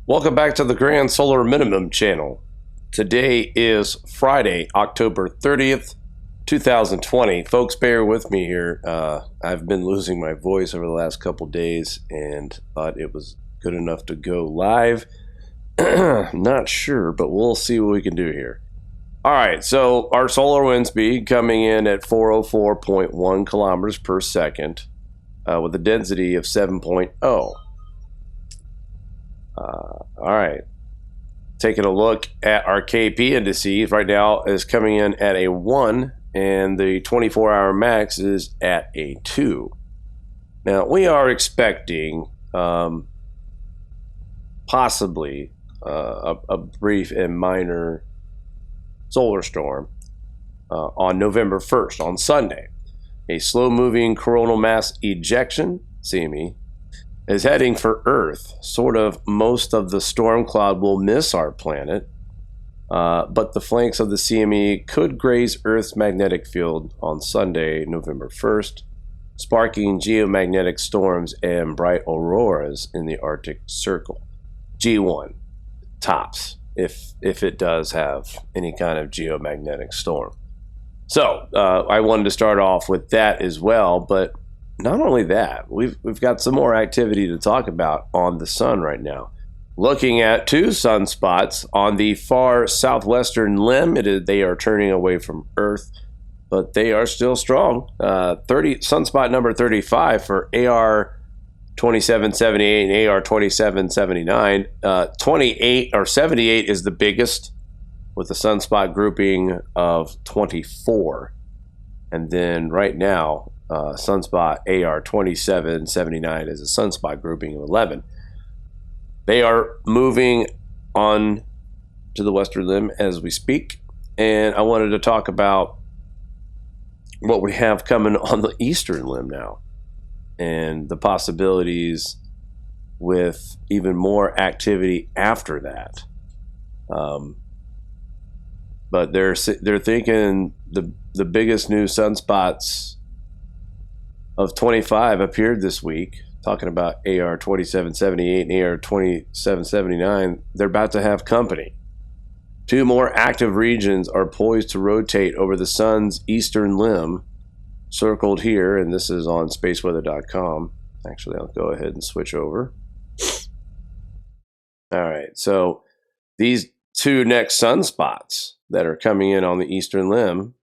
Welcome back to the Grand Solar Minimum channel. Today is Friday, October 30th, 2020. Folks, bear with me here. I've been losing my voice over the last couple days and thought it was good enough to go live. Not sure, but we'll see what we can do here. All right, so our solar wind speed coming in at 404.1 kilometers per second with a density of 7.0. All right, taking a look at our KP indices right now is coming in at a 1 and the 24-hour max is at a 2. Now we are expecting possibly a brief and minor solar storm on November 1st, on Sunday. A slow-moving coronal mass ejection, CME, is heading for Earth. Sort of most of the storm cloud will miss our planet, but the flanks of the CME could graze Earth's magnetic field on Sunday, November 1st, sparking geomagnetic storms and bright auroras in the Arctic Circle. G1, tops, if it does have any kind of geomagnetic storm. So I wanted to start off with that as well, but not only that, we've got some more activity to talk about on the sun right now. Looking at two sunspots on the far southwestern limb, they are turning away from Earth, but they are still strong. Sunspot number 35 for AR 2778 and AR 2779. 28 or 78 is the biggest, with a sunspot grouping of 24, and then right now, sunspot AR 2779 is a sunspot grouping of 11. They are moving on to the western limb as we speak, and I wanted to talk about what we have coming on the eastern limb now and the possibilities with even more activity after that. But they're thinking the biggest new sunspots of 25 appeared this week, talking about AR 2778 and AR 2779. They're about to have company. Two more active regions are poised to rotate over the sun's eastern limb, circled here, and this is on SPACEWEATHER.com. Actually, I'll go ahead and switch over. All right, so these two next sunspots that are coming in on the eastern limb,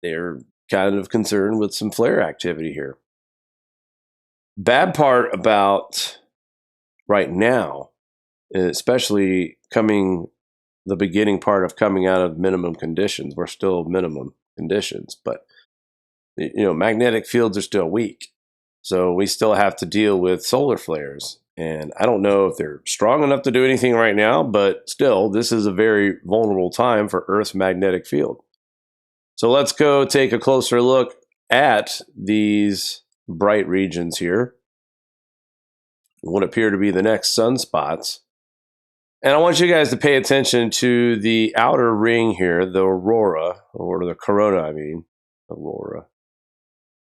they're kind of concerned with some flare activity here. Bad part about right now, especially the beginning part of coming out of minimum conditions, we're still minimum conditions, but magnetic fields are still weak. So we still have to deal with solar flares. And I don't know if they're strong enough to do anything right now, but still, this is a very vulnerable time for Earth's magnetic field. So let's go take a closer look at these bright regions here, what appear to be the next sunspots. And I want you guys to pay attention to the outer ring here, the aurora, or the corona, aurora.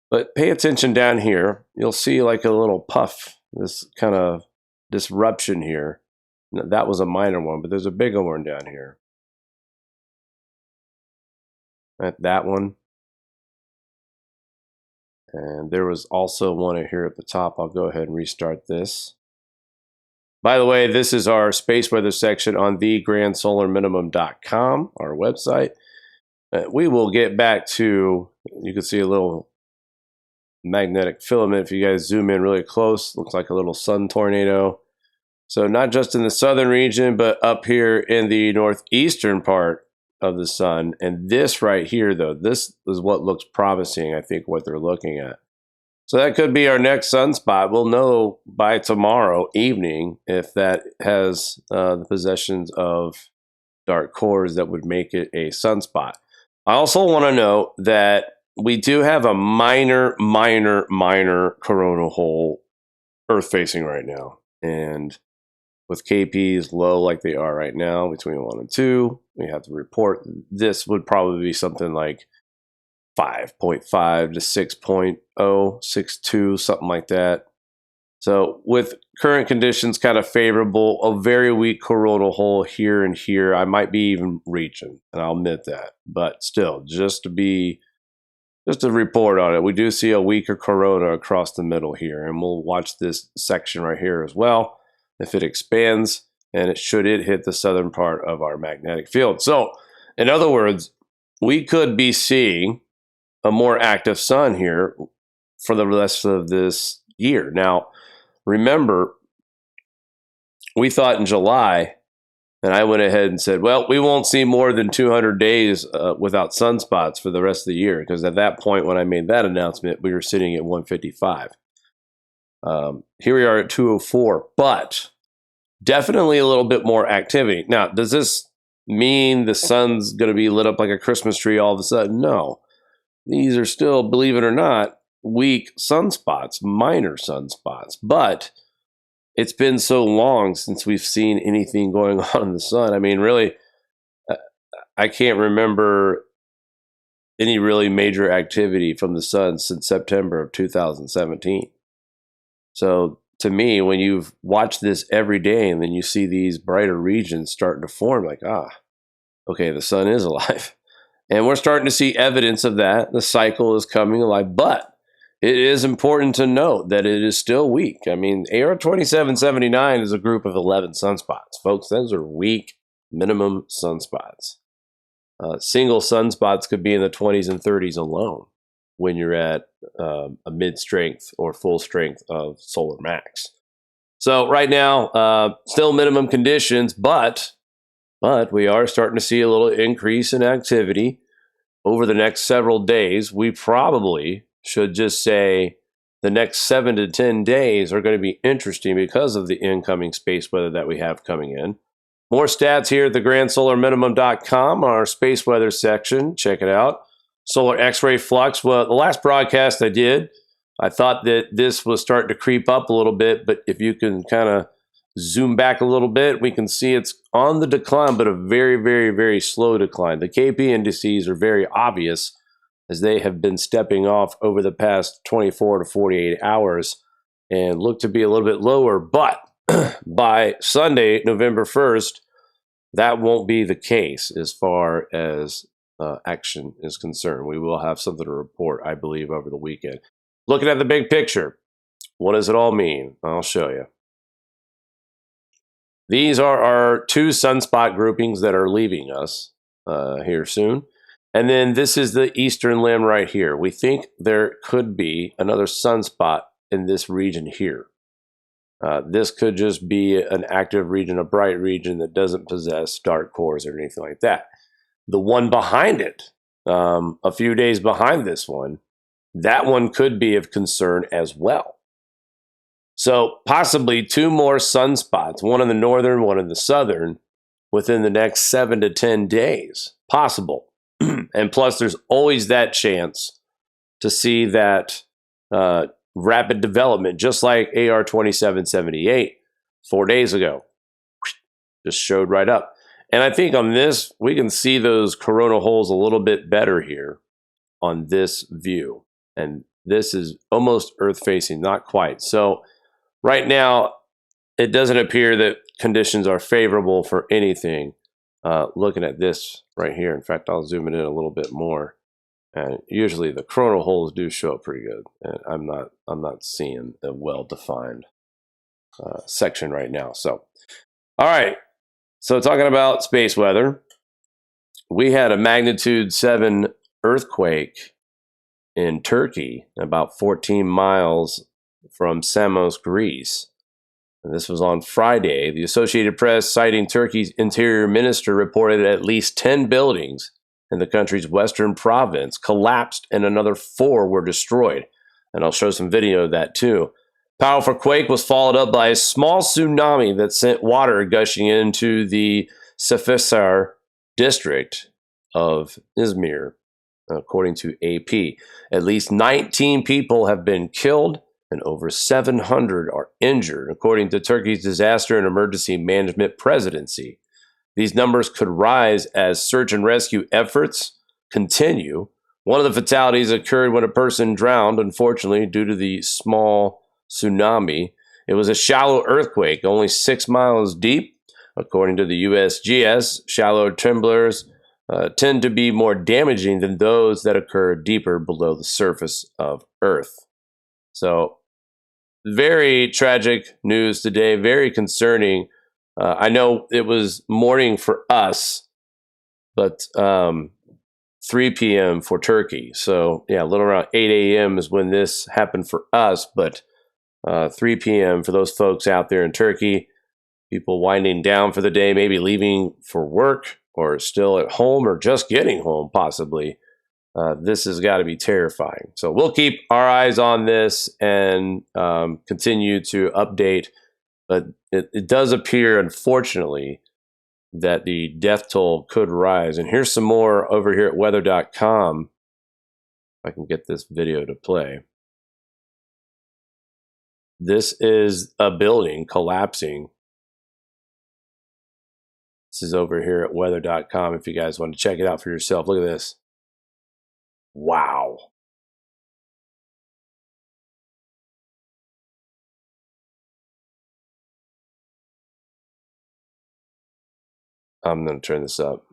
But pay attention down here. You'll see like a little puff, this kind of disruption here. That was a minor one, but there's a bigger one down here. That one. And there was also one here at the top. I'll go ahead and restart this. By the way, this is our space weather section on thegrandsolarminimum.com, our website. We will get back to, you can see a little magnetic filament. If you guys zoom in really close, looks like a little sun tornado. So not just in the southern region, but up here in the northeastern part of the sun. And this right here, though, this is what looks promising, I think, what they're looking at. So that could be our next sunspot. We'll know by tomorrow evening if that has the possessions of dark cores that would make it a sunspot. I also want to note that we do have a minor coronal hole Earth facing right now. And with KPs low like they are right now, between 1 and 2, we have to report this would probably be something like 5.5 to 6.0, 6.2, something like that. So with current conditions kind of favorable, a very weak coronal hole here and here, I might be even reaching, and I'll admit that. But still, just to report on it, we do see a weaker corona across the middle here, and we'll watch this section right here as well. If it expands, and it hit the southern part of our magnetic field. So, in other words, we could be seeing a more active sun here for the rest of this year. Now, remember, we thought in July, and I went ahead and said, well, we won't see more than 200 days without sunspots for the rest of the year, because at that point when I made that announcement, we were sitting at 155. Here we are at 204, but definitely a little bit more activity. Now, does this mean the sun's going to be lit up like a Christmas tree all of a sudden? No. These are still, believe it or not, weak sunspots, minor sunspots, but it's been so long since we've seen anything going on in the sun. I mean, really, I can't remember any really major activity from the sun since September of 2017. So to me, when you've watched this every day and then you see these brighter regions starting to form, like, okay, the sun is alive. And we're starting to see evidence of that. The cycle is coming alive, but it is important to note that it is still weak. I mean, AR 2779 is a group of 11 sunspots. Folks, those are weak minimum sunspots. Single sunspots could be in the 20s and 30s alone when you're at a mid-strength or full strength of solar max. So right now, still minimum conditions, but we are starting to see a little increase in activity over the next several days. We probably should just say the next 7 to 10 days are going to be interesting because of the incoming space weather that we have coming in. More stats here at thegrandsolarminimum.com, our space weather section. Check it out. Solar X-ray flux. Well, the last broadcast I did, I thought that this was starting to creep up a little bit, but if you can kind of zoom back a little bit, we can see it's on the decline, but a very, very, very slow decline. The KP indices are very obvious as they have been stepping off over the past 24 to 48 hours and look to be a little bit lower. But by Sunday, November 1st, that won't be the case as far as action is concerned. We will have something to report, I believe, over the weekend. Looking at the big picture, what does it all mean? I'll show you. These are our two sunspot groupings that are leaving us here soon. And then this is the eastern limb right here. We think there could be another sunspot in this region here. This could just be an active region, a bright region that doesn't possess dark cores or anything like that. The one behind it, a few days behind this one, that one could be of concern as well. So possibly two more sunspots, one in the northern, one in the southern, within the next 7 to 10 days. Possible. And plus, there's always that chance to see that rapid development, just like AR 2778 4 days ago. Just showed right up. And I think on this, we can see those coronal holes a little bit better here on this view. And this is almost Earth-facing, not quite. So right now, it doesn't appear that conditions are favorable for anything. Looking at this right here, in fact, I'll zoom it in a little bit more. And usually the coronal holes do show up pretty good. And I'm not seeing a well-defined section right now. So, all right. So talking about space weather, we had a magnitude 7 earthquake in Turkey, about 14 miles from Samos, Greece. And this was on Friday. The Associated Press, citing Turkey's interior minister, reported at least 10 buildings in the country's western province collapsed and another 4 were destroyed. And I'll show some video of that too. Powerful quake was followed up by a small tsunami that sent water gushing into the SPACEWEATHER district of Izmir, according to AP. At least 19 people have been killed and over 700 are injured, according to Turkey's Disaster and Emergency Management Presidency. These numbers could rise as search and rescue efforts continue. One of the fatalities occurred when a person drowned, unfortunately, due to the small tsunami. It was a shallow earthquake, only 6 miles deep. According to the USGS, shallow tremblers tend to be more damaging than those that occur deeper below the surface of Earth. So, very tragic news today, very concerning. I know it was morning for us, but 3 p.m. for Turkey. So, yeah, a little around 8 a.m. is when this happened for us, but 3 p.m. for those folks out there in Turkey, people winding down for the day, maybe leaving for work or still at home or just getting home, possibly. This has got to be terrifying. So we'll keep our eyes on this and continue to update. But it does appear, unfortunately, that the death toll could rise. And here's some more over here at weather.com. If I can get this video to play. This is a building collapsing. This is over here at weather.com if you guys want to check it out for yourself. Look at this. Wow. I'm going to turn this up.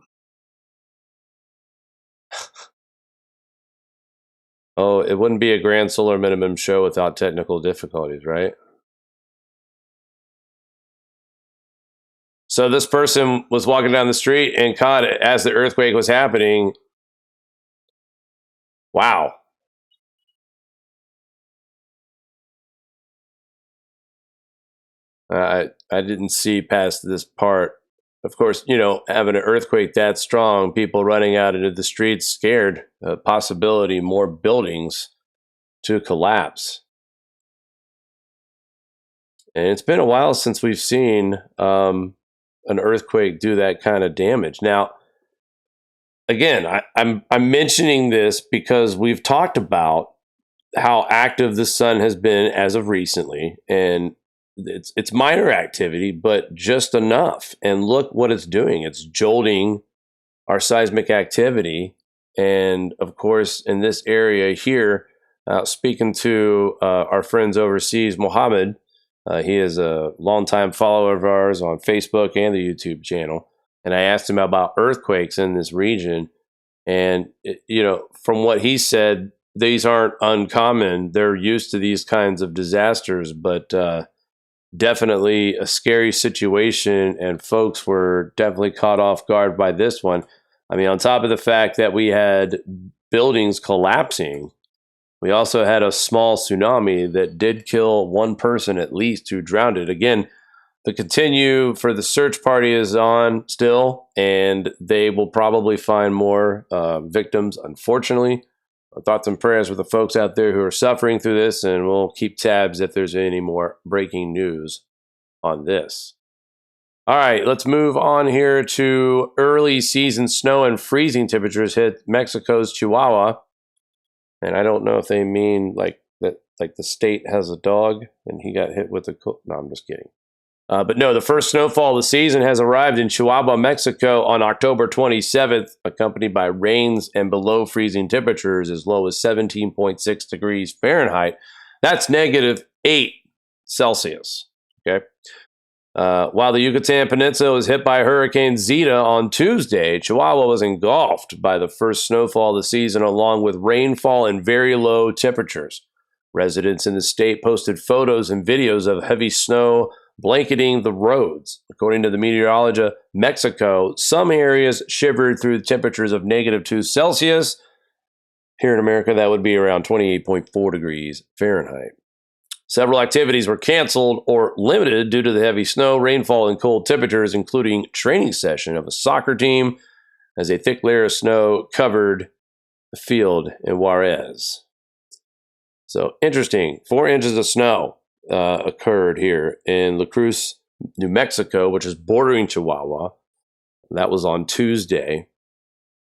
Oh, it wouldn't be a grand solar minimum show without technical difficulties, right? So this person was walking down the street and caught it as the earthquake was happening. Wow. I didn't see past this part. Of course, you know, having an earthquake that strong, people running out into the streets scared, possibility more buildings to collapse. And it's been a while since we've seen an earthquake do that kind of damage. Now, again, I'm mentioning this because we've talked about how active the sun has been as of recently, and it's minor activity, but just enough. And look what it's doing. It's jolting our seismic activity. And of course, in this area here, speaking to our friends overseas, Mohammed, he is a longtime follower of ours on Facebook and the YouTube channel. And I asked him about earthquakes in this region. And, you know, from what he said, these aren't uncommon. They're used to these kinds of disasters, but definitely a scary situation. And folks were definitely caught off guard by this one. I mean, on top of the fact that we had buildings collapsing, we also had a small tsunami that did kill one person at least who drowned. Again, the continue for the search party is on still, and they will probably find more victims, unfortunately. Thoughts and prayers with the folks out there who are suffering through this, and we'll keep tabs if there's any more breaking news on this. All right, let's move on here to early season snow and freezing temperatures hit Mexico's Chihuahua. And I don't know if they mean like that, like the state has a dog and he got hit with a no, I'm just kidding. But no, the first snowfall of the season has arrived in Chihuahua, Mexico on October 27th, accompanied by rains and below freezing temperatures as low as 17.6 degrees Fahrenheit. That's -8 Celsius. Okay. While the Yucatan Peninsula was hit by Hurricane Zeta on Tuesday, Chihuahua was engulfed by the first snowfall of the season, along with rainfall and very low temperatures. Residents in the state posted photos and videos of heavy snow blanketing the roads. According to the meteorologist, Mexico, some areas shivered through temperatures of -2 Celsius. Here in America, that would be around 28.4 degrees Fahrenheit. Several activities were canceled or limited due to the heavy snow, rainfall, and cold temperatures, including training session of a soccer team as a thick layer of snow covered the field in Juarez. So interesting. 4 inches of snow occurred here in La Cruz, New Mexico, which is bordering Chihuahua. That was on Tuesday.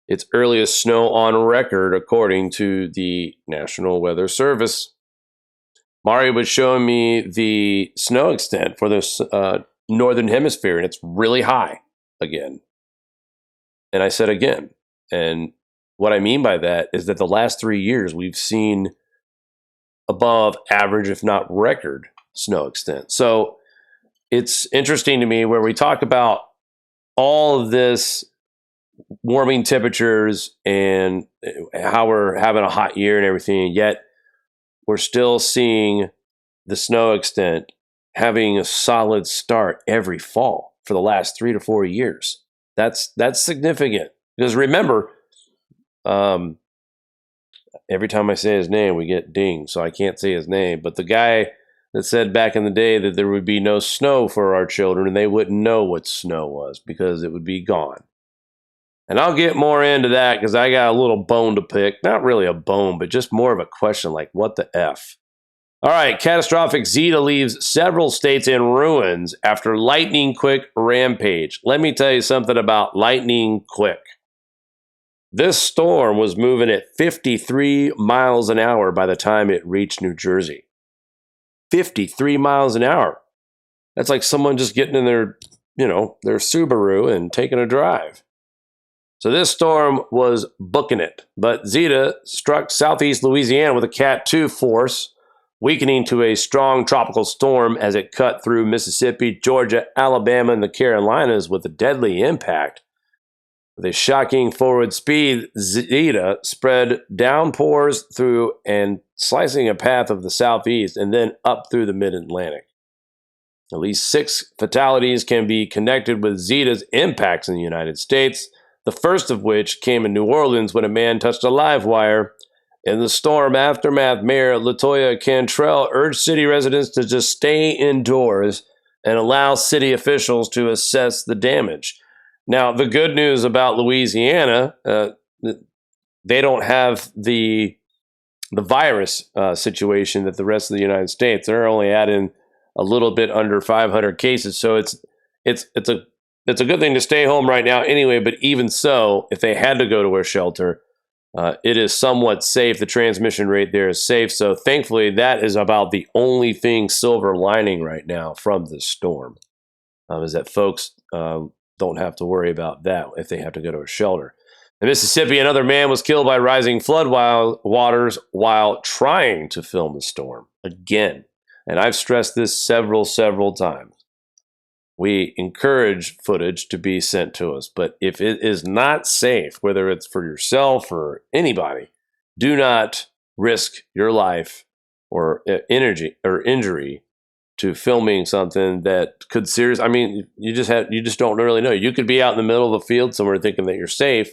It's earliest snow on record, according to the National Weather Service. Mari was showing me the snow extent for the northern hemisphere, and it's really high again. And I said again. And what I mean by that is that the last 3 years we've seen above average, if not record, snow extent. So it's interesting to me where we talk about all of this warming temperatures and how we're having a hot year and everything, yet we're still seeing the snow extent having a solid start every fall for the last 3 to 4 years. That's significant because remember, every time I say his name, we get dinged, so I can't say his name. But the guy that said back in the day that there would be no snow for our children and they wouldn't know what snow was because it would be gone. And I'll get more into that because I got a little bone to pick. Not really a bone, but just more of a question like, what the F? All right, catastrophic Zeta leaves several states in ruins after lightning quick rampage. Let me tell you something about lightning quick. This storm was moving at 53 miles an hour by the time it reached New Jersey. 53 miles an hour. That's like someone just getting in their Subaru and taking a drive. So this storm was booking it, but Zeta struck southeast Louisiana with a Cat 2 force, weakening to a strong tropical storm as it cut through Mississippi, Georgia, Alabama, and the Carolinas with a deadly impact. With a shocking forward speed, Zeta spread downpours through and slicing a path of the southeast and then up through the mid-Atlantic. At least 6 fatalities can be connected with Zeta's impacts in the United States, the first of which came in New Orleans when a man touched a live wire. In the storm aftermath, Mayor LaToya Cantrell urged city residents to just stay indoors and allow city officials to assess the damage. Now, the good news about Louisiana, they don't have the virus situation that the rest of the United States. They're only adding a little bit under 500 cases, so it's a good thing to stay home right now anyway. But even so, if they had to go to a shelter, it is somewhat safe. The transmission rate there is safe. So thankfully, that is about the only thing silver lining right now from this storm, is that folks don't have to worry about that if they have to go to a shelter. In Mississippi, another man was killed by rising flood waters while trying to film the storm. Again, and I've stressed this several times. We encourage footage to be sent to us, but if it is not safe, whether it's for yourself or anybody, do not risk your life or energy or injury to filming something that could seriously. I mean, you just don't really know. You could be out in the middle of a field somewhere thinking that you're safe.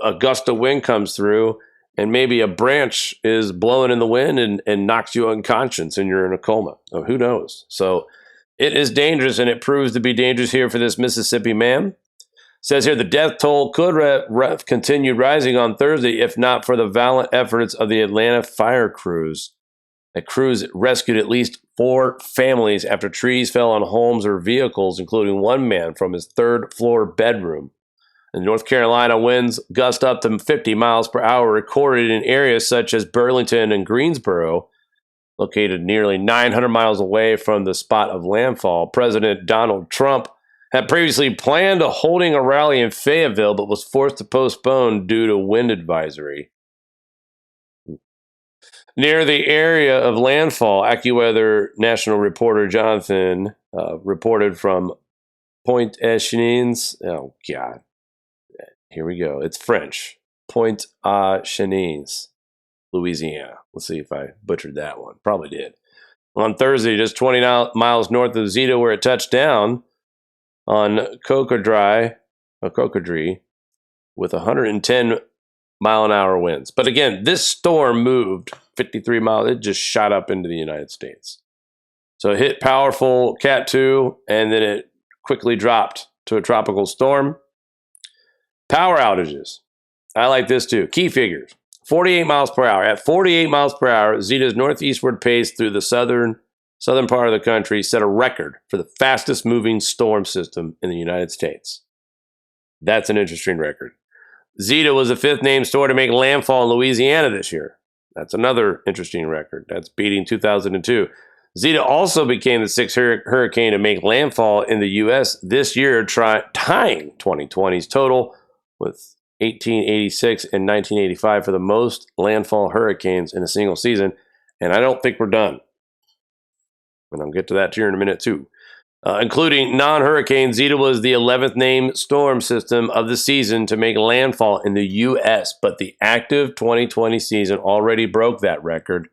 A gust of wind comes through, and maybe a branch is blowing in the wind and knocks you unconscious, and you're in a coma. So who knows? So it is dangerous, and it proves to be dangerous here for this Mississippi man. It says here the death toll could continue rising on Thursday if not for the valiant efforts of the Atlanta fire crews. The crews rescued at least 4 families after trees fell on homes or vehicles, including one man from his 3rd floor bedroom. In North Carolina, winds gust up to 50 miles per hour recorded in areas such as Burlington and Greensboro, located nearly 900 miles away from the spot of landfall. President Donald Trump had previously planned on holding a rally in Fayetteville, but was forced to postpone due to wind advisory. Near the area of landfall, AccuWeather national reporter Jonathan reported from Pointe-aux-Chenes. Oh, God. Here we go. It's French. Pointe-aux-Chenes, Louisiana. Let's see if I butchered that one. Probably did. On Thursday, just 20 miles north of Zeta, where it touched down on Cocodrie with 110 mile an hour winds. But again, this storm moved 53 miles. It just shot up into the United States. So it hit powerful Cat 2, and then it quickly dropped to a tropical storm. Power outages. I like this too. Key figures. 48 miles per hour. At 48 miles per hour, Zeta's northeastward pace through the southern part of the country set a record for the fastest moving storm system in the United States. That's an interesting record. Zeta was the 5th named storm to make landfall in Louisiana this year. That's another interesting record. That's beating 2002. Zeta also became the 6th hurricane to make landfall in the U.S. this year, tying 2020's total with 1886 and 1985 for the most landfall hurricanes in a single season. And I don't think we're done. And I'll get to that here in a minute, too. Including non-hurricane, Zeta was the 11th named storm system of the season to make landfall in the U.S., but the active 2020 season already broke that record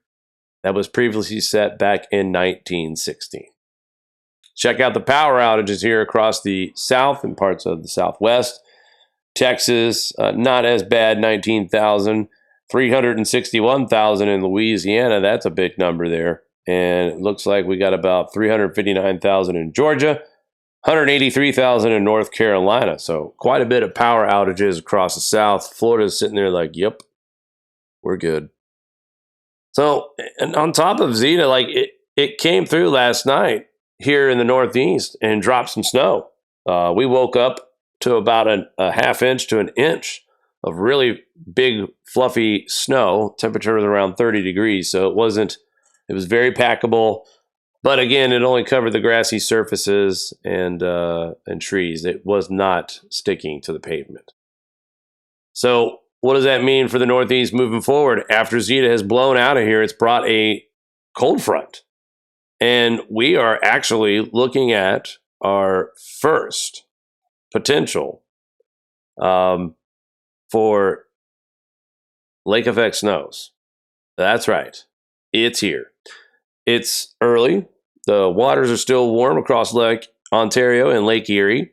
that was previously set back in 1916. Check out the power outages here across the South and parts of the Southwest. Texas, not as bad, 19,000. 361,000 in Louisiana. That's a big number there. And it looks like we got about 359,000 in Georgia, 183,000 in North Carolina. So quite a bit of power outages across the South. Florida's sitting there like, yep, we're good. So, and on top of Zeta, like it came through last night here in the Northeast and dropped some snow. We woke up to about a half inch to an inch of really big, fluffy snow. Temperature was around 30 degrees, so it was very packable. But again, it only covered the grassy surfaces and trees. It was not sticking to the pavement. So what does that mean for the Northeast moving forward? After Zeta has blown out of here, it's brought a cold front. And we are actually looking at our first potential for lake effect snows. That's right. It's here. It's early. The waters are still warm across Lake Ontario and Lake Erie.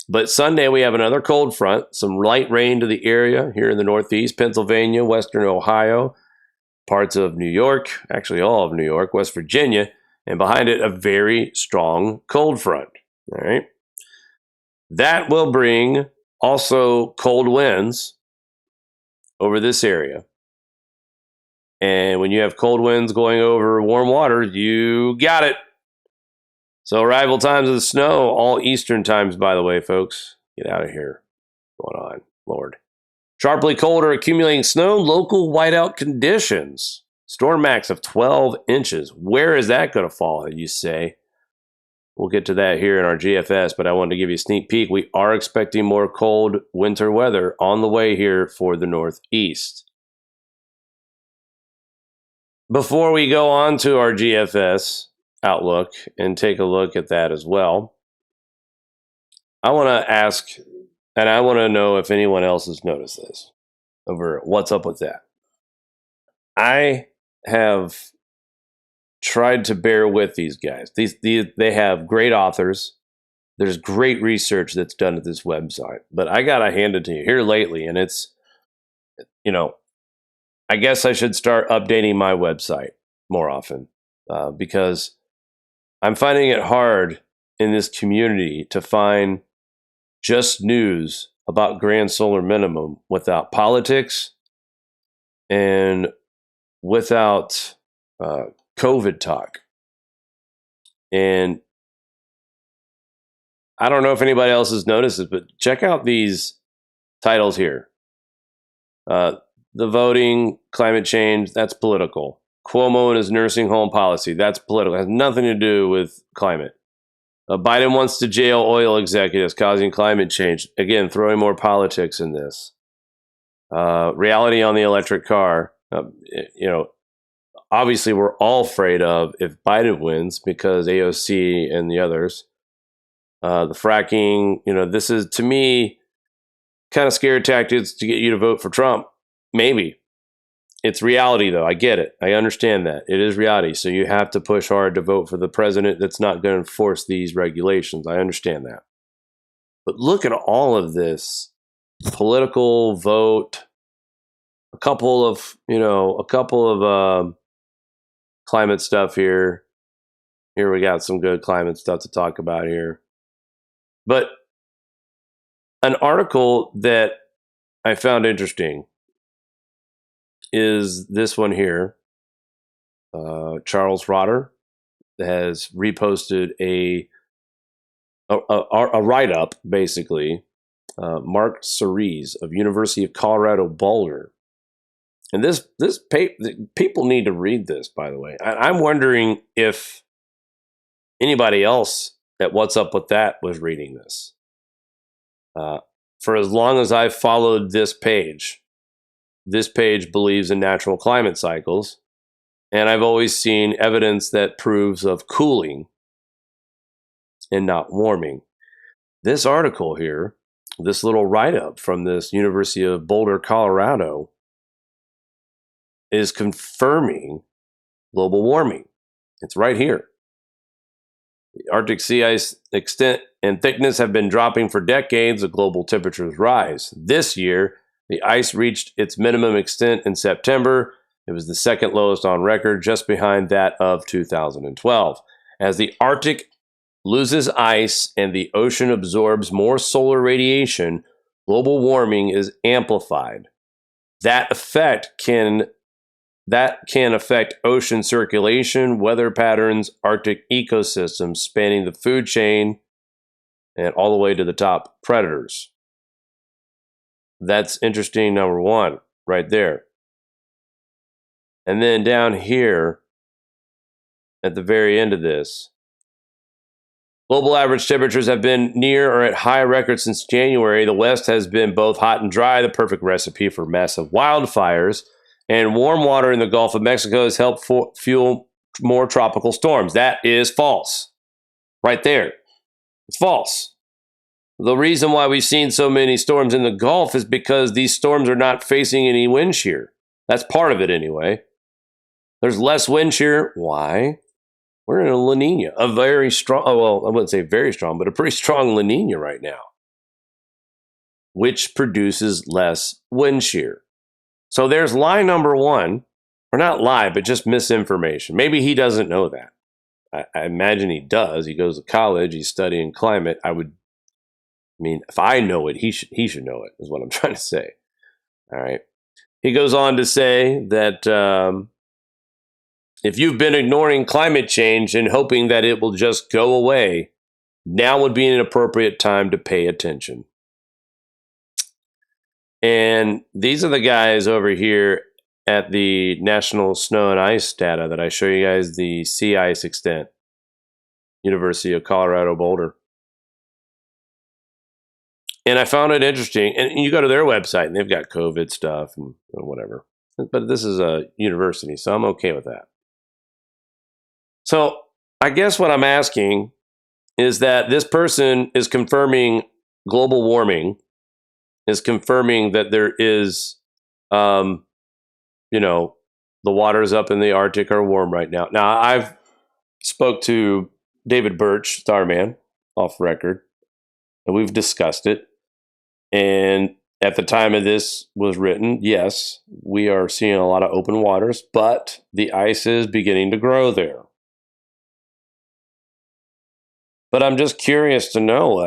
But Sunday we have another cold front, some light rain to the area here in the Northeast, Pennsylvania, Western Ohio, parts of New York, actually all of New York, West Virginia, and behind it a very strong cold front. All right. That will bring also cold winds over this area. And when you have cold winds going over warm water, you got it. So arrival times of the snow, all Eastern times, by the way, folks. Get out of here. What's going on, Lord? Sharply colder, accumulating snow, local whiteout conditions. Storm max of 12 inches. Where is that going to fall, you say? We'll get to that here in our GFS, but I wanted to give you a sneak peek. We are expecting more cold winter weather on the way here for the Northeast. Before we go on to our GFS outlook and take a look at that as well, I want to ask, and I want to know if anyone else has noticed this over what's up with that. I have tried to bear with these guys. They have great authors. There's great research that's done at this website, but I gotta hand it to you here lately, and it's, I guess I should start updating my website more often because I'm finding it hard in this community to find just news about grand solar minimum without politics and without COVID talk. And I don't know if anybody else has noticed this, but check out these titles here. The voting, climate change, that's political. Cuomo and his nursing home policy, that's political. It has nothing to do with climate. Biden wants to jail oil executives causing climate change. Again, throwing more politics in this. Reality on the electric car. Obviously we're all afraid of if Biden wins because AOC and the others. The fracking, this is, to me, kind of scare tactics to get you to vote for Trump. Maybe. It's reality, though. I get it. I understand that. It is reality. So you have to push hard to vote for the president that's not going to enforce these regulations. I understand that. But look at all of this political vote, a couple of climate stuff here. Here we got some good climate stuff to talk about here. But an article that I found interesting is this one here. Charles Rotter has reposted a write-up, basically. Mark Cerise of University of Colorado Boulder. And this people need to read this, by the way. I'm wondering if anybody else at What's Up With That was reading this. For as long as I've followed this page believes in natural climate cycles. And I've always seen evidence that proves of cooling and not warming. This article here, this little write-up from this University of Boulder, Colorado, is confirming global warming. It's right here. The Arctic sea ice extent and thickness have been dropping for decades as global temperatures rise. This year, the ice reached its minimum extent in September. It was the second lowest on record, just behind that of 2012. As the Arctic loses ice and the ocean absorbs more solar radiation, global warming is amplified. That can affect ocean circulation, weather patterns, Arctic ecosystems, spanning the food chain and all the way to the top predators. That's interesting, number one, right there. And then down here, at the very end of this, global average temperatures have been near or at high records since January. The West has been both hot and dry, the perfect recipe for massive wildfires. And warm water in the Gulf of Mexico has helped fuel more tropical storms. That is false. Right there. It's false. The reason why we've seen so many storms in the Gulf is because these storms are not facing any wind shear. That's part of it anyway. There's less wind shear. Why? We're in a La Nina, a very strong, well, I wouldn't say very strong, but a pretty strong La Nina right now, which produces less wind shear. So there's lie number one, or not lie, but just misinformation. Maybe he doesn't know that. I imagine he does. He goes to college, he's studying climate. If I know it, he should know it, is what I'm trying to say. All right. He goes on to say that if you've been ignoring climate change and hoping that it will just go away, now would be an appropriate time to pay attention. And these are the guys over here at the National Snow and Ice data that I show you guys, the sea ice extent, University of Colorado Boulder. And I found it interesting. And you go to their website and they've got COVID stuff and whatever. But this is a university, so I'm okay with that. So I guess what I'm asking is that this person is confirming global warming, is confirming that there is, the waters up in the Arctic are warm right now. Now, I've spoke to David Birch, Starman, off record, and we've discussed it. And at the time of this was written, yes, we are seeing a lot of open waters, but the ice is beginning to grow there. But I'm just curious to know,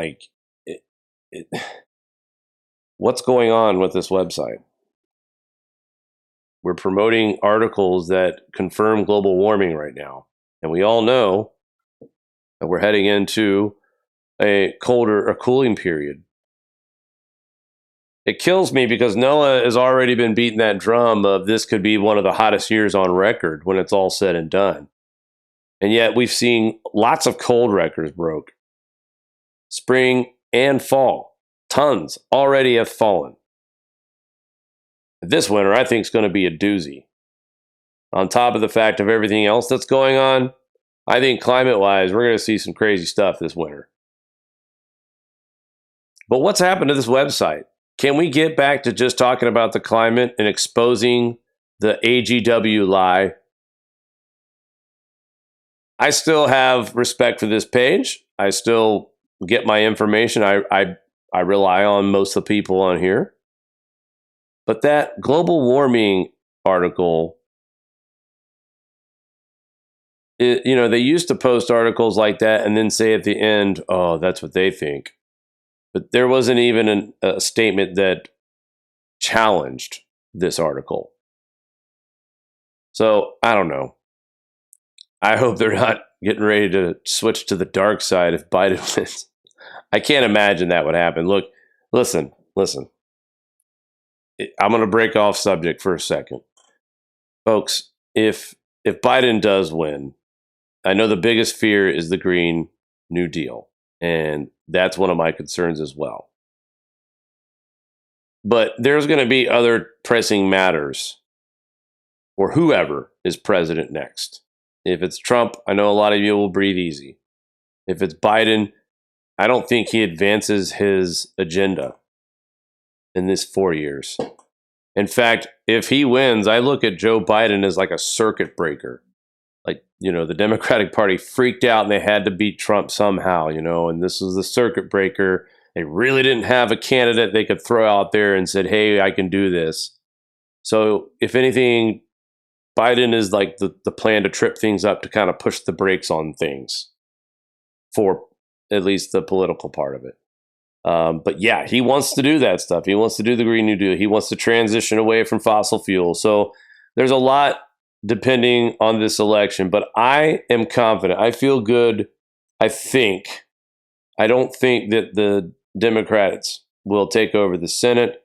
what's going on with this website? We're promoting articles that confirm global warming right now. And we all know that we're heading into a cooling period. It kills me because NOAA has already been beating that drum of this could be one of the hottest years on record when it's all said and done. And yet we've seen lots of cold records broke. Spring and fall. Tons already have fallen. This winter, I think, is going to be a doozy. On top of the fact of everything else that's going on, I think climate-wise, we're going to see some crazy stuff this winter. But what's happened to this website? Can we get back to just talking about the climate and exposing the AGW lie? I still have respect for this page. I still get my information. I rely on most of the people on here. But that global warming article, they used to post articles like that and then say at the end, oh, that's what they think. But there wasn't even a statement that challenged this article. So I don't know. I hope they're not getting ready to switch to the dark side if Biden wins. I can't imagine that would happen. Look, listen. I'm going to break off subject for a second. Folks, if Biden does win, I know the biggest fear is the Green New Deal. And that's one of my concerns as well. But there's going to be other pressing matters or whoever is president next. If it's Trump, I know a lot of you will breathe easy. If it's Biden, I don't think he advances his agenda in this 4 years. In fact, if he wins, I look at Joe Biden as like a circuit breaker. Like, the Democratic Party freaked out and they had to beat Trump somehow, and this was the circuit breaker. They really didn't have a candidate they could throw out there and said, hey, I can do this. So if anything, Biden is like the plan to trip things up, to kind of push the brakes on things for at least the political part of it. But yeah, he wants to do that stuff. He wants to do the Green New Deal. He wants to transition away from fossil fuel. So there's a lot depending on this election, but I am confident. I feel good. I don't think that the Democrats will take over the Senate.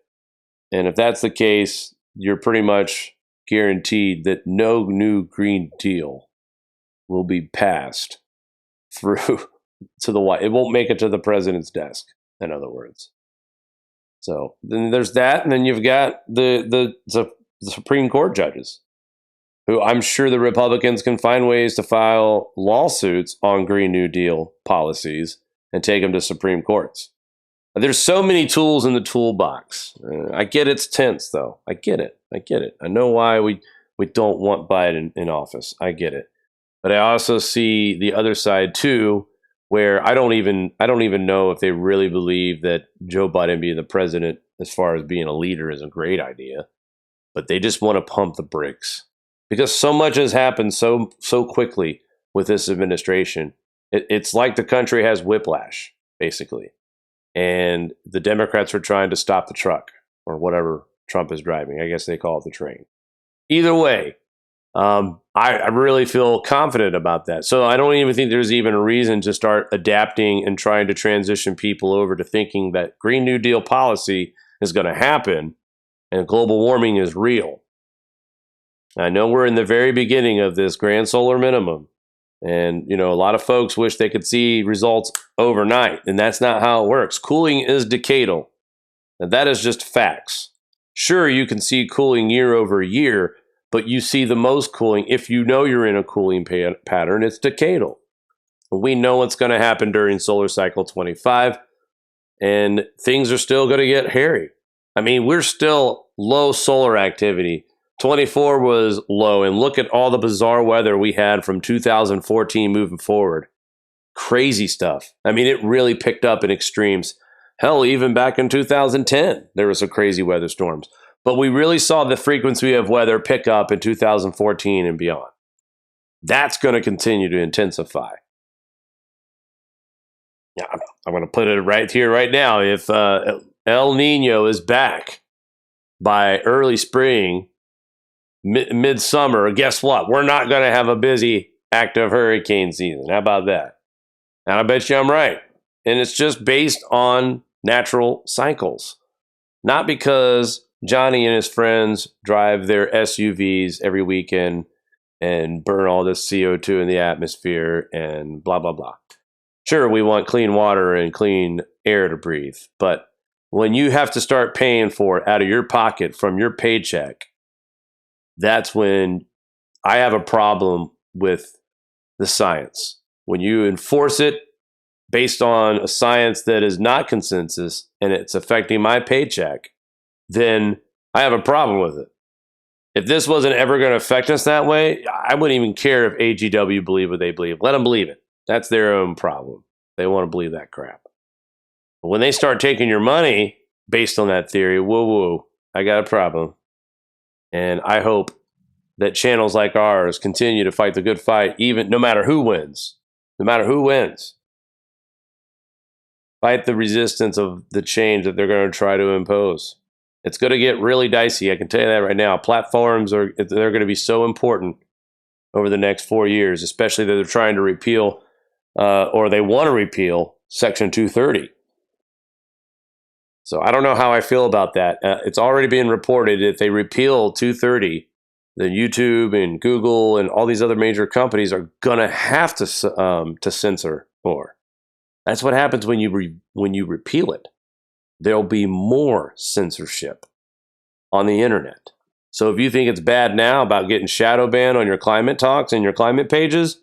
And if that's the case, you're pretty much guaranteed that no new Green Deal will be passed through to the White. It won't make it to the president's desk, in other words. So then there's that, and then you've got the Supreme Court judges, who I'm sure the Republicans can find ways to file lawsuits on Green New Deal policies and take them to Supreme Courts. There's so many tools in the toolbox. I get it's tense, though. I get it. I know why we don't want Biden in office. I get it. But I also see the other side, too, where I don't even know if they really believe that Joe Biden being the president, as far as being a leader, is a great idea. But they just want to pump the brakes. Because so much has happened so quickly with this administration. It's like the country has whiplash, basically. And the Democrats are trying to stop the truck, or whatever Trump is driving. I guess they call it the train. Either way, I really feel confident about that. So I don't even think there's even a reason to start adapting and trying to transition people over to thinking that Green New Deal policy is going to happen and global warming is real. I know we're in the very beginning of this grand solar minimum. And, a lot of folks wish they could see results overnight, and that's not how it works. Cooling is decadal, and that is just facts. Sure, you can see cooling year over year, but you see the most cooling, if you know you're in a cooling pattern, it's decadal. We know what's going to happen during solar cycle 25, and things are still going to get hairy. I mean, we're still low solar activity. 24 was low, and look at all the bizarre weather we had from 2014 moving forward. Crazy stuff. I mean, it really picked up in extremes. Hell, even back in 2010, there was some crazy weather storms. But we really saw the frequency of weather pick up in 2014 and beyond. That's going to continue to intensify. Yeah, I'm going to put it right here, right now. If El Nino is back by early spring, midsummer, guess what? We're not going to have a busy active hurricane season. How about that? And I bet you I'm right. And it's just based on natural cycles. Not because Johnny and his friends drive their SUVs every weekend and burn all this CO2 in the atmosphere and blah, blah, blah. Sure, we want clean water and clean air to breathe. But when you have to start paying for it out of your pocket from your paycheck, that's when I have a problem with the science. When you enforce it based on a science that is not consensus and it's affecting my paycheck, then I have a problem with it. If this wasn't ever going to affect us that way, I wouldn't even care if AGW believe what they believe. Let them believe it. That's their own problem. They want to believe that crap. But when they start taking your money based on that theory, whoa, I got a problem. And I hope that channels like ours continue to fight the good fight, even no matter who wins. No matter who wins. Fight the resistance of the change that they're going to try to impose. It's going to get really dicey. I can tell you that right now. Platforms they're going to be so important over the next 4 years, especially that they're trying to repeal or they want to repeal Section 230. So I don't know how I feel about that. It's already been reported if they repeal 230, then YouTube and Google and all these other major companies are gonna have to censor more. That's what happens when you repeal it. There'll be more censorship on the internet. So if you think it's bad now about getting shadow banned on your climate talks and your climate pages,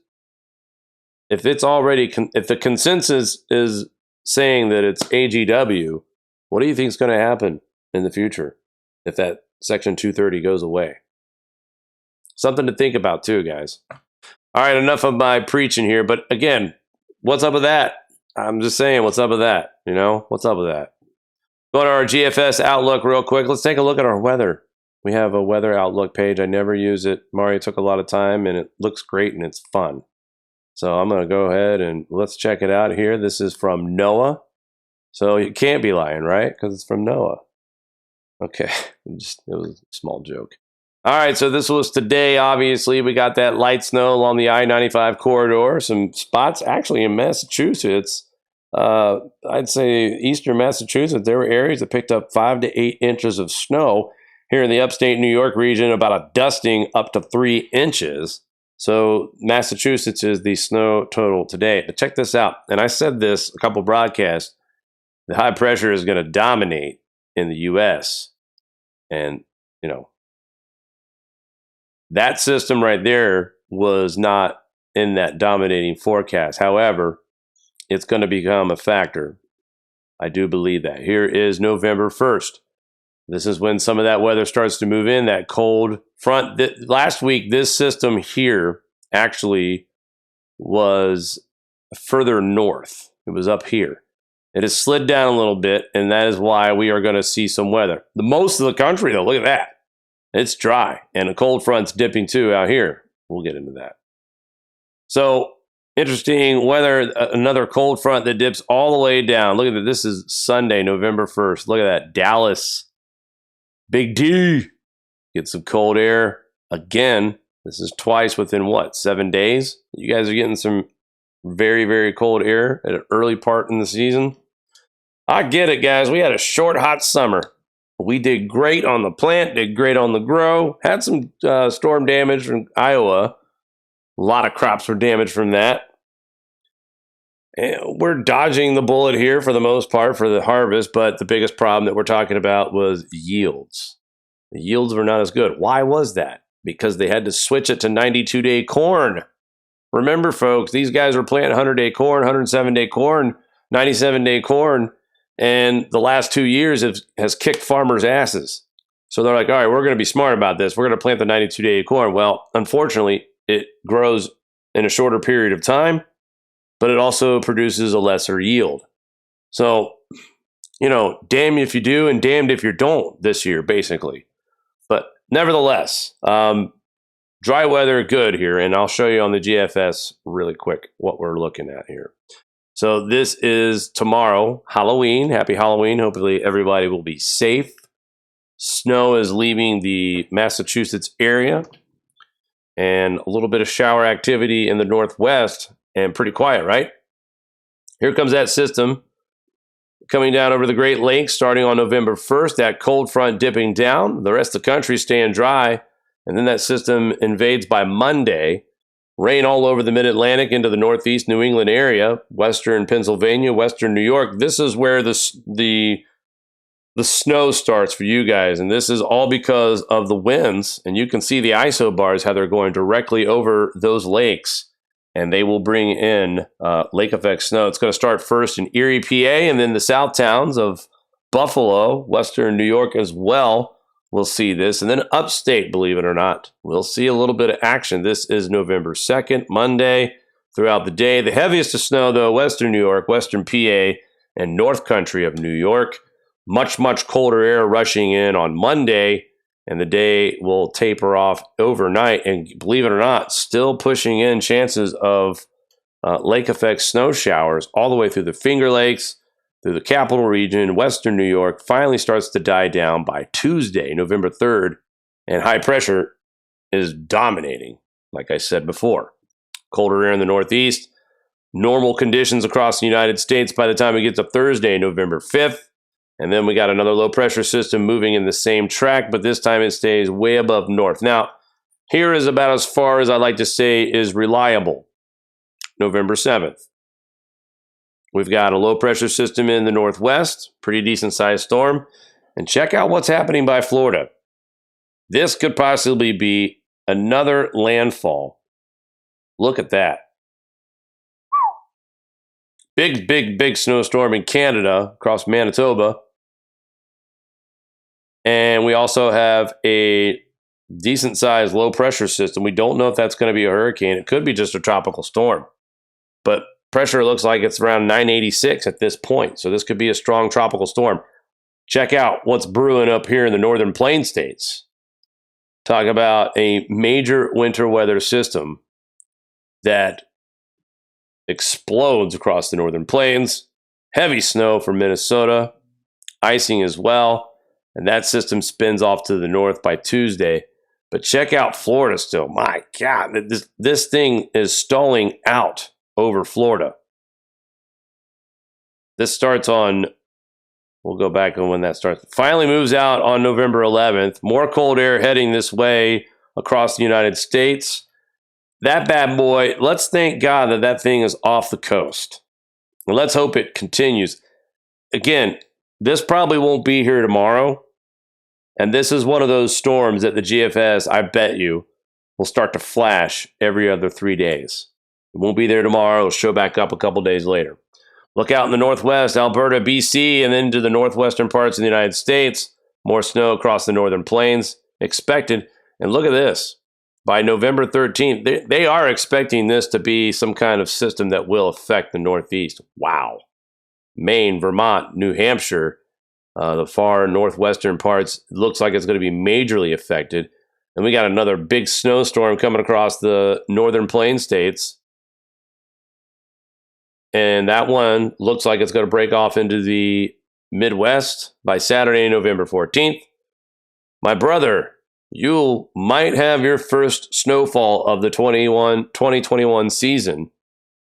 if it's already, if the consensus is saying that it's AGW, what do you think is going to happen in the future if that Section 230 goes away? Something to think about too, guys. All right, enough of my preaching here. But again, what's up with that? I'm just saying, what's up with that? You know, what's up with that? Go to our GFS Outlook real quick. Let's take a look at our weather. We have a weather Outlook page. I never use it. Mario took a lot of time, and it looks great, and it's fun. So I'm going to go ahead and let's check it out here. This is from NOAA. So you can't be lying, right? Because it's from NOAA. Okay, it was a small joke. All right, so this was today, obviously. We got that light snow along the I-95 corridor. Some spots actually in Massachusetts. I'd say eastern Massachusetts, there were areas that picked up 5 to 8 inches of snow. Here in the upstate New York region, about a dusting up to 3 inches. So Massachusetts is the snow total today. But check this out. And I said this a couple broadcasts. The high pressure is going to dominate in the U.S. And, you know, that system right there was not in that dominating forecast. However, it's going to become a factor. I do believe that. Here is November 1st. This is when some of that weather starts to move in, that cold front. Last week, this system here actually was further north. It was up here. It has slid down a little bit, and that is why we are going to see some weather. The most of the country, though, look at that. It's dry, and a cold front's dipping too out here. We'll get into that. So, interesting weather, another cold front that dips all the way down. Look at that. This is Sunday, November 1st. Look at that. Dallas. Big D. Get some cold air. Again, this is twice within what, 7 days? You guys are getting some very, very cold air at an early part in the season. I get it, guys. We had a short, hot summer. We did great on the plant, did great on the grow, had some storm damage from Iowa. A lot of crops were damaged from that. And we're dodging the bullet here for the most part for the harvest, but the biggest problem that we're talking about was yields. The yields were not as good. Why was that? Because they had to switch it to 92-day corn. Remember, folks, these guys were planting 100-day corn, 107-day corn, 97-day corn, and the last 2 years has kicked farmers' asses. So they're like, all right, we're going to be smart about this. We're going to plant the 92-day corn. Well, unfortunately, it grows in a shorter period of time, but it also produces a lesser yield. So, you know, damn if you do and damned if you don't this year, basically. But nevertheless, dry weather, good here. And I'll show you on the GFS really quick what we're looking at here. So this is tomorrow, Halloween. Happy Halloween. Hopefully everybody will be safe. Snow is leaving the Massachusetts area. And a little bit of shower activity in the northwest. And pretty quiet, right? Here comes that system coming down over the Great Lakes starting on November 1st. That cold front dipping down. The rest of the country staying dry. And then that system invades by Monday. Rain all over the mid-Atlantic into the northeast New England area, western Pennsylvania, western New York. This is where the snow starts for you guys. And this is all because of the winds. And you can see the ISO bars, how they're going directly over those lakes. And they will bring in lake effect snow. It's going to start first in Erie, PA, and then the south towns of Buffalo, western New York as well. We'll see this. And then upstate, believe it or not, we'll see a little bit of action. This is November 2nd, Monday, throughout the day. The heaviest of snow, though, western New York, western PA, and north country of New York. Much, much colder air rushing in on Monday. And the day will taper off overnight. And believe it or not, still pushing in chances of lake effect snow showers all the way through the Finger Lakes, through the capital region, western New York. Finally starts to die down by Tuesday, November 3rd. And high pressure is dominating, like I said before. Colder air in the northeast. Normal conditions across the United States by the time we get to Thursday, November 5th. And then we got another low pressure system moving in the same track, but this time it stays way above north. Now, here is about as far as I like to say is reliable. November 7th. We've got a low pressure system in the northwest, pretty decent sized storm. And check out what's happening by Florida. This could possibly be another landfall. Look at that. Big snowstorm in Canada across Manitoba. And we also have a decent sized low pressure system. We don't know if that's going to be a hurricane. It could be just a tropical storm. But pressure looks like it's around 986 at this point. So this could be a strong tropical storm. Check out what's brewing up here in the northern plain states. Talk about a major winter weather system that explodes across the northern plains. Heavy snow from Minnesota. Icing as well. And that system spins off to the north by Tuesday. But check out Florida still. My God, this thing is stalling out over Florida. This starts on, we'll go back on when that starts. Finally moves out on November 11th. More cold air heading this way across the United States. That bad boy, let's thank God that that thing is off the coast. And let's hope it continues. Again, this probably won't be here tomorrow. And this is one of those storms that the GFS, I bet you, will start to flash every other 3 days. It won't be there tomorrow. It'll show back up a couple days later. Look out in the northwest, Alberta, BC, and then to the northwestern parts of the United States. More snow across the northern plains expected. And look at this. By November 13th, they are expecting this to be some kind of system that will affect the Northeast. Wow. Maine, Vermont, New Hampshire, the far northwestern parts, looks like it's going to be majorly affected. And we got another big snowstorm coming across the northern plain states. And that one looks like it's going to break off into the Midwest by Saturday, November 14th. My brother, you might have your first snowfall of the 2021 season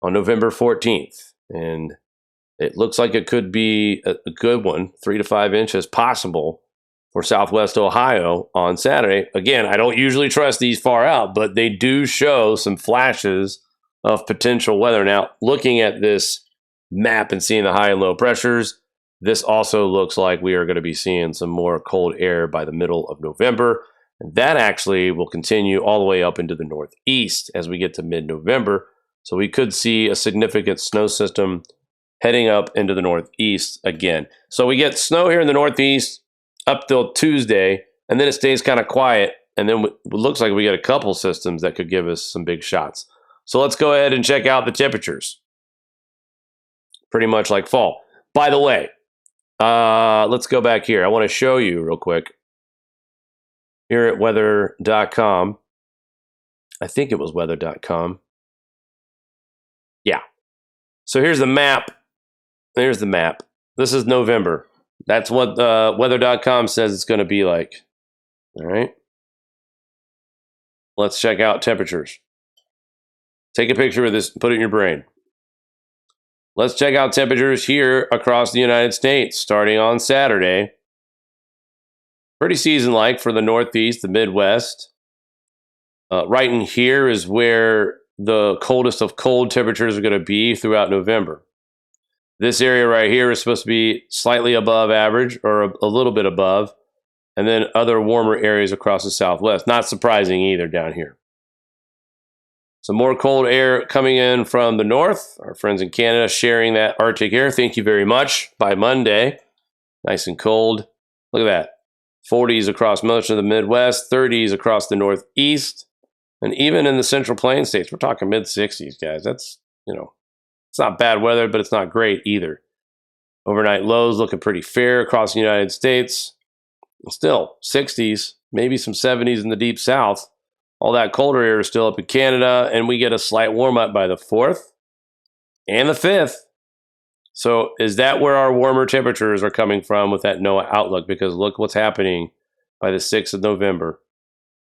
on November 14th. And it looks like it could be a good one, 3 to 5 inches possible for Southwest Ohio on Saturday. Again, I don't usually trust these far out, but they do show some flashes of potential weather. Now, looking at this map and seeing the high and low pressures, this also looks like we are going to be seeing some more cold air by the middle of November. And that actually will continue all the way up into the northeast as we get to mid-November. So we could see a significant snow system heading up into the northeast again. So we get snow here in the northeast up till Tuesday, and then it stays kind of quiet. And then it looks like we get a couple systems that could give us some big shots. So let's go ahead and check out the temperatures. Pretty much like fall. By the way, let's go back here. I want to show you real quick. Here at weather.com. I think it was weather.com. Yeah. So here's the map. There's the map. This is November. That's what weather.com says it's going to be like. All right. Let's check out temperatures. Take a picture of this and put it in your brain. Let's check out temperatures here across the United States starting on Saturday. Pretty season-like for the Northeast, the Midwest. Right in here is where the coldest of cold temperatures are going to be throughout November. This area right here is supposed to be slightly above average or a little bit above. And then other warmer areas across the Southwest. Not surprising either down here. Some more cold air coming in from the north. Our friends in Canada sharing that Arctic air. Thank you very much. By Monday, nice and cold. Look at that. 40s across most of the Midwest, 30s across the Northeast, and even in the Central Plains states, we're talking mid-60s, guys. That's, it's not bad weather, but it's not great either. Overnight lows looking pretty fair across the United States. Still, 60s, maybe some 70s in the deep south. All that colder air is still up in Canada, and we get a slight warm-up by the 4th and the 5th. So is that where our warmer temperatures are coming from with that NOAA outlook? Because look what's happening by the 6th of November.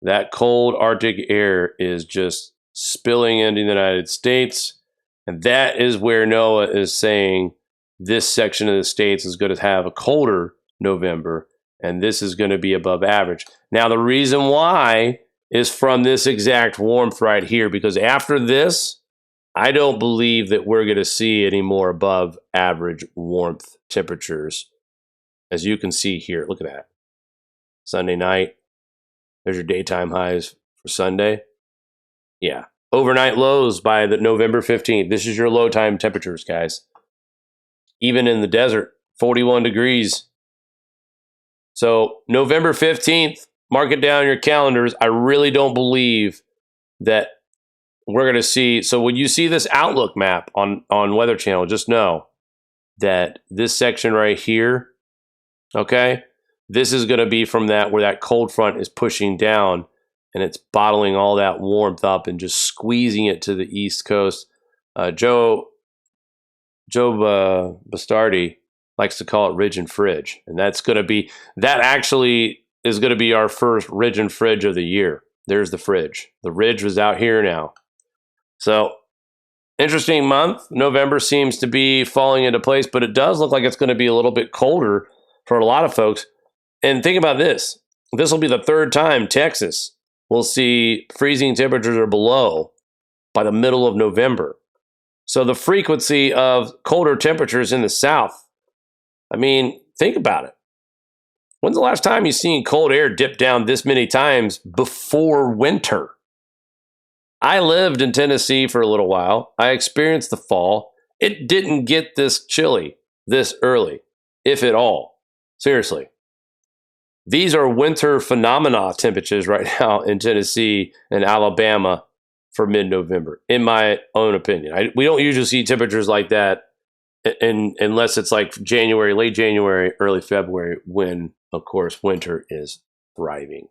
That cold Arctic air is just spilling into the United States. And that is where NOAA is saying this section of the states is going to have a colder November. And this is going to be above average. Now, the reason why is from this exact warmth right here. Because after this, I don't believe that we're going to see any more above average warmth temperatures. As you can see here, look at that. Sunday night, There's your daytime highs for Sunday. Yeah. Overnight lows by the November 15th. This is your low time temperatures, guys. Even in the desert, 41 degrees. So November 15th, mark it down your calendars. I really don't believe that we're going to see. So when you see this outlook map on Weather Channel, just know that this section right here, okay, this is going to be from that where that cold front is pushing down and it's bottling all that warmth up and just squeezing it to the East Coast. Joe Bastardi likes to call it ridge and fridge. And that actually is going to be our first ridge and fridge of the year. There's the fridge. The ridge was out here now. So interesting month. November seems to be falling into place, but it does look like it's going to be a little bit colder for a lot of folks. And think about this. This will be the third time Texas will see freezing temperatures or below by the middle of November. So the frequency of colder temperatures in the South, I mean, think about it. When's the last time you've seen cold air dip down this many times before winter? I lived in Tennessee for a little while. I experienced the fall. It didn't get this chilly this early, if at all. Seriously. These are winter phenomena temperatures right now in Tennessee and Alabama for mid-November, in my own opinion. We don't usually see temperatures like that unless it's like January, late January, early February, when, of course, winter is thriving.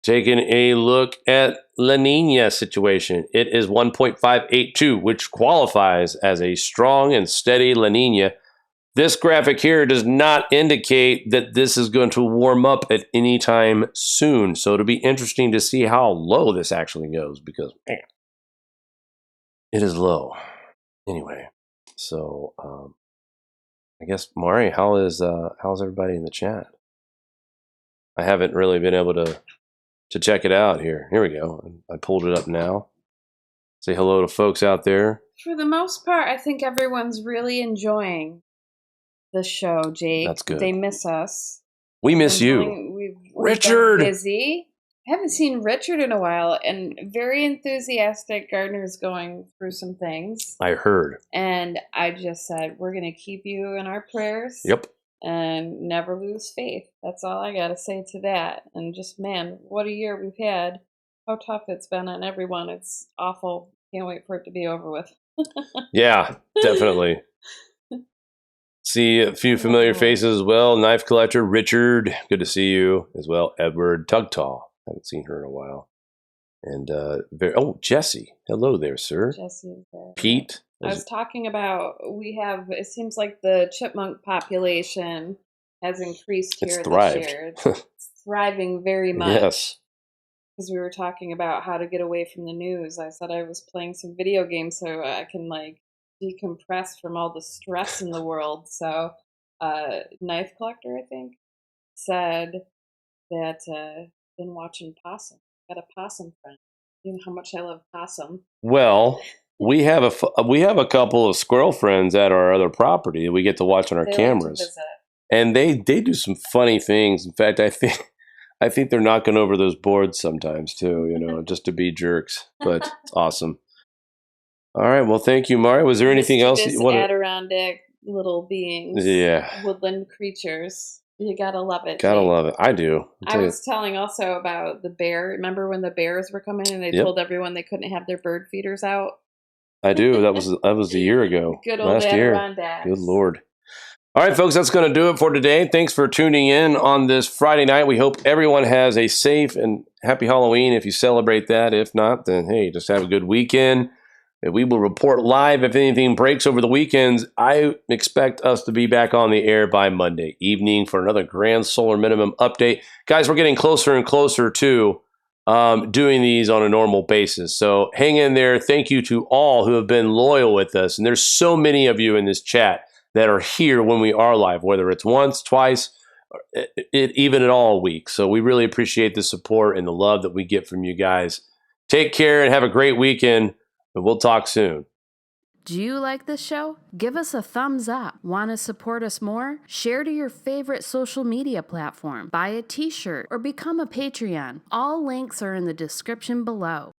Taking a look at La Nina situation. It is 1.582, which qualifies as a strong and steady La Nina. This graphic here does not indicate that this is going to warm up at any time soon. So it'll be interesting to see how low this actually goes because, man, it is low. Anyway, so I guess, Mari, how's everybody in the chat? I haven't really been able to check it out here. Here we go. I pulled it up now. Say hello to folks out there. For the most part, I think everyone's really enjoying the show, Jake. That's good. They miss us. We miss you. We've Richard! been busy. I haven't seen Richard in a while, and very enthusiastic gardener's going through some things. I heard. And I just said, we're going to keep you in our prayers. Yep. And never lose faith. That's all I got to say to that. And just, man, what a year we've had. How tough it's been on everyone. It's awful. Can't wait for it to be over with. Yeah, definitely. See a few familiar faces as well. Knife Collector, Richard. Good to see you as well. Edward Tugtaw. Haven't seen her in a while. And Jesse. Hello there, sir. Jesse is there. Pete. I was talking about, it seems like the chipmunk population has increased here this year. It's thriving very much. Yes. Because we were talking about how to get away from the news. I said I was playing some video games so I can decompress from all the stress in the world. So Knife Collector, I think, said that been watching Possum. Got a possum friend. You know how much I love possum. Well, we have a couple of squirrel friends at our other property that we get to watch on our cameras, like to visit. And they do some funny things. In fact, I think they're knocking over those boards sometimes too. Just to be jerks. But it's awesome. All right. Well, thank you, Mari. Was there anything else? Adirondack little beings. Yeah. Woodland creatures. You gotta love it. Gotta love it. I do. I was telling also about the bear. Remember when the bears were coming and they told everyone they couldn't have their bird feeders out? I do. That was a year ago. Good old last Adirondacks. Year. Good Lord. All right, folks, that's going to do it for today. Thanks for tuning in on this Friday night. We hope everyone has a safe and happy Halloween if you celebrate that. If not, then hey, just have a good weekend. We will report live if anything breaks over the weekends. I expect us to be back on the air by Monday evening for another grand solar minimum update. Guys, we're getting closer and closer to doing these on a normal basis. So hang in there. Thank you to all who have been loyal with us. And there's so many of you in this chat that are here when we are live, whether it's once, twice, even at all week. So we really appreciate the support and the love that we get from you guys. Take care and have a great weekend. And we'll talk soon. Do you like this show? Give us a thumbs up. Want to support us more? Share to your favorite social media platform, buy a t-shirt, or become a Patreon. All links are in the description below.